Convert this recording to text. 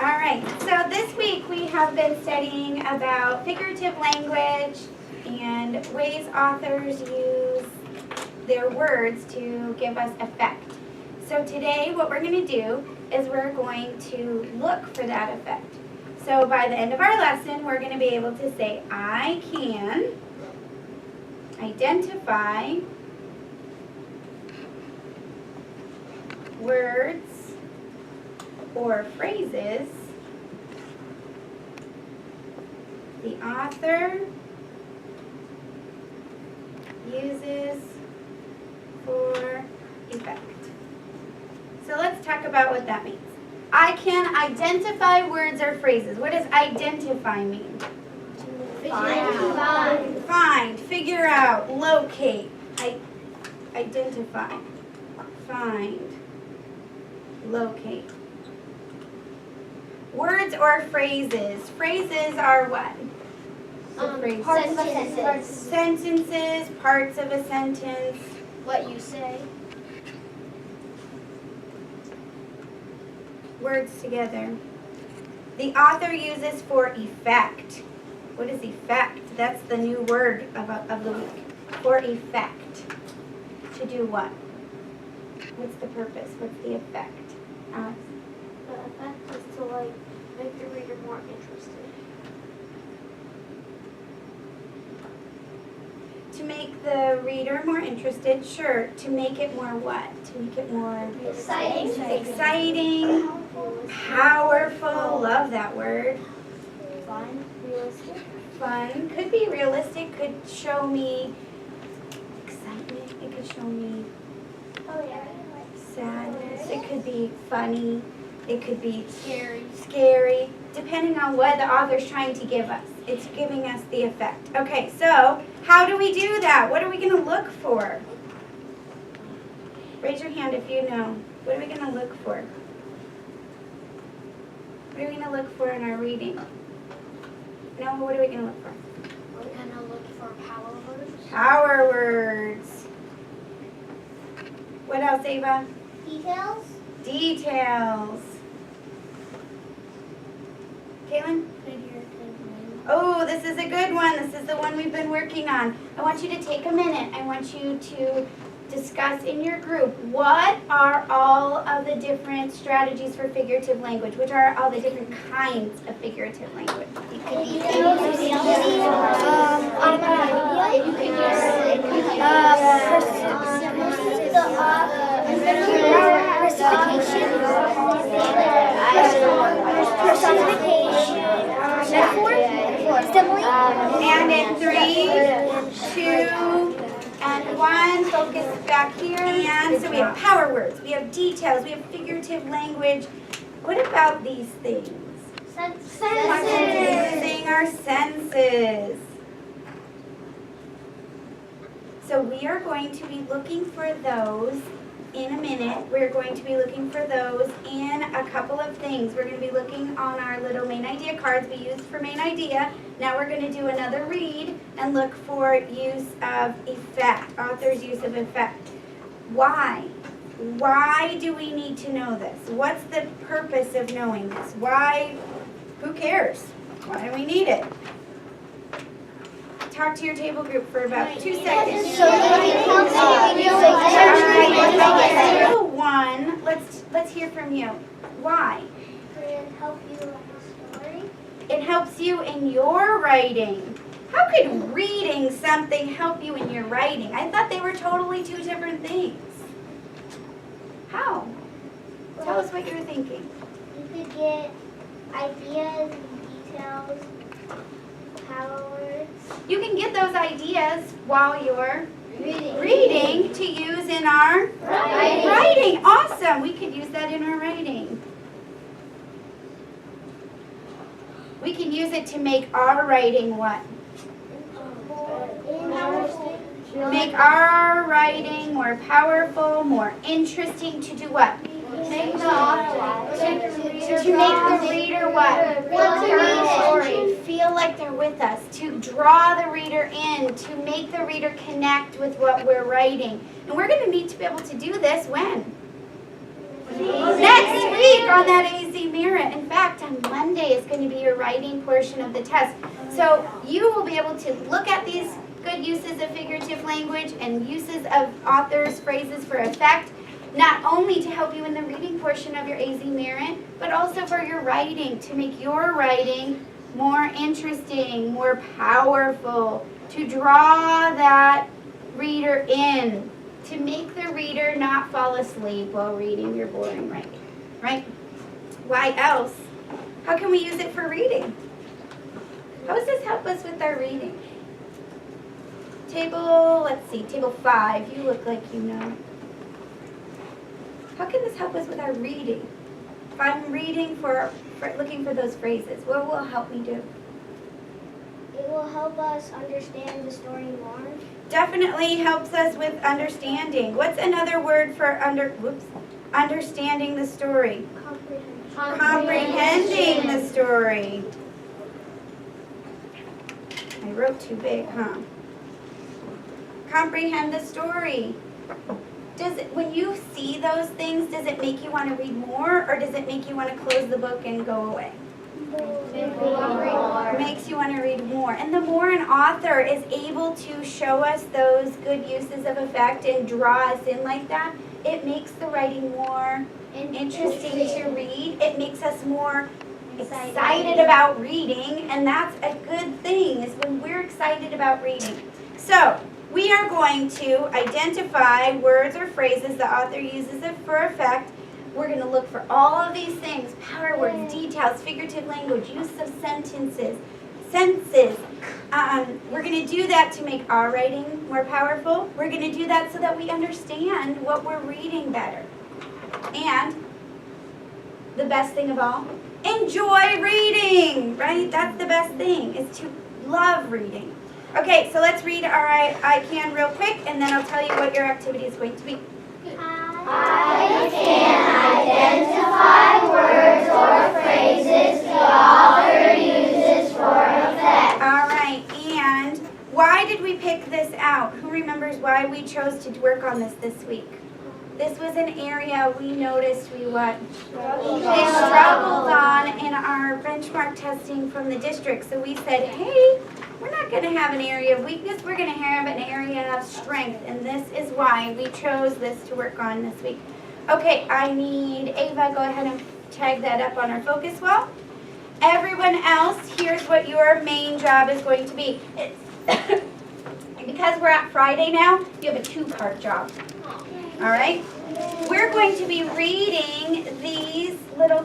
All right, so this week we have been studying about figurative language and ways authors use their words to give us effect. So today what we're going to do is we're going to look for that effect. So by the end of our lesson, we're going to be able to say, I can identify words or phrases the author uses for effect. So let's talk about what that means. I can identify words or phrases. What does identify mean? Find, figure out, locate, identify, find, locate. Words or phrases. Phrases are what? Sentences. Sentences, parts of a sentence. What you say. Words together. The author uses for effect. What is effect? That's the new word of the week. For effect. To do what? What's the purpose? What's the effect? Alex? The effect is to make the reader more interested. To make the reader more interested, sure. To make it more what? To make it more exciting, powerful. Love that word. Fun, realistic. Fun. Could be realistic. Could show me excitement. It could show me Oh yeah. sadness. It could be funny. It could be Scary. depending on what the author's trying to give us. It's giving us the effect. Okay, so how do we do that? What are we going to look for? Raise your hand if you know. What are we going to look for? What are we going to look for in our reading? No, what are we going to look for? We're gonna look for power words. Power words. What else, Ava? Details. Details. Caitlin? Figurative. Oh, this is a good one. This is the one we've been working on. I want you to take a minute. I want you to discuss in your group what are all of the different strategies for figurative language? Which are all the different kinds of figurative language? And in 3, 2, and 1, focus back here. And so we have power words, we have details, we have figurative language. What about these things? Using our senses. So we are going to be looking for those in a minute. We're going to be looking for those in a couple of things. We're going to be looking on our little main idea cards we used for main idea. Now we're going to do another read and look for use of effect, author's use of effect. Why? Why do we need to know this? What's the purpose of knowing this? Why? Who cares? Why do we need it? Talk to your table group for about 2 seconds. So All right, one. Let's hear from you. Why? It help you write a story. It helps you in your writing. How could reading something help you in your writing? I thought they were totally two different things. How? Tell us what you're thinking. You could get ideas and details, power words. You can get those ideas while you're Reading. reading to use in our writing. Awesome. We could use that in our writing. We can use it to make our writing what? Make our writing more powerful, more interesting to do what? To make the reader what? Feel like they're with us. To draw the reader in. To make the reader connect with what we're writing. And we're going to need to be able to do this when? Next week on that AZ Merit. In fact, on Monday is going to be your writing portion of the test. So you will be able to look at these good uses of figurative language and uses of authors' phrases for effect, not only to help you in the reading portion of your AZ Merit, but also for your writing, to make your writing more interesting, more powerful, to draw that reader in, to make the reader not fall asleep while reading your boring writing, right? Why else? How can we use it for reading? How does this help us with our reading? Let's see, table 5, you look like you know. How can this help us with our reading? If I'm reading looking for those phrases, what will it help me do? It will help us understand the story more. Definitely helps us with understanding. What's another word for understanding the story? Comprehending the story. I wrote too big, huh? Comprehend the story. When you see those things, does it make you want to read more, or does it make you want to close the book and go away? It makes you want to read more. And the more an author is able to show us those good uses of effect and draw us in like that, it makes the writing more interesting to read. It makes us more excited about reading, and that's a good thing, is when we're excited about reading. So, we are going to identify words or phrases the author uses it for effect. We're going to look for all of these things: power words, details, figurative language, use of sentences, senses. We're going to do that to make our writing more powerful. We're going to do that so that we understand what we're reading better. And the best thing of all, enjoy reading, right? That's the best thing, is to love reading. Okay, so let's read our I Can real quick, and then I'll tell you what your activity is going to be. I can identify words or phrases the author uses for effect. All right, and why did we pick this out? Who remembers why we chose to work on this week? This was an area we noticed we struggled on in our benchmark testing from the district. So we said, hey, we're not going to have an area of weakness, we're going to have an area of strength. And this is why we chose this to work on this week. Okay, I need Ava, go ahead and tag that up on our focus wall. Everyone else, here's what your main job is going to be. Because we're at Friday now, you have a 2-part job. All right? We're going to be reading these little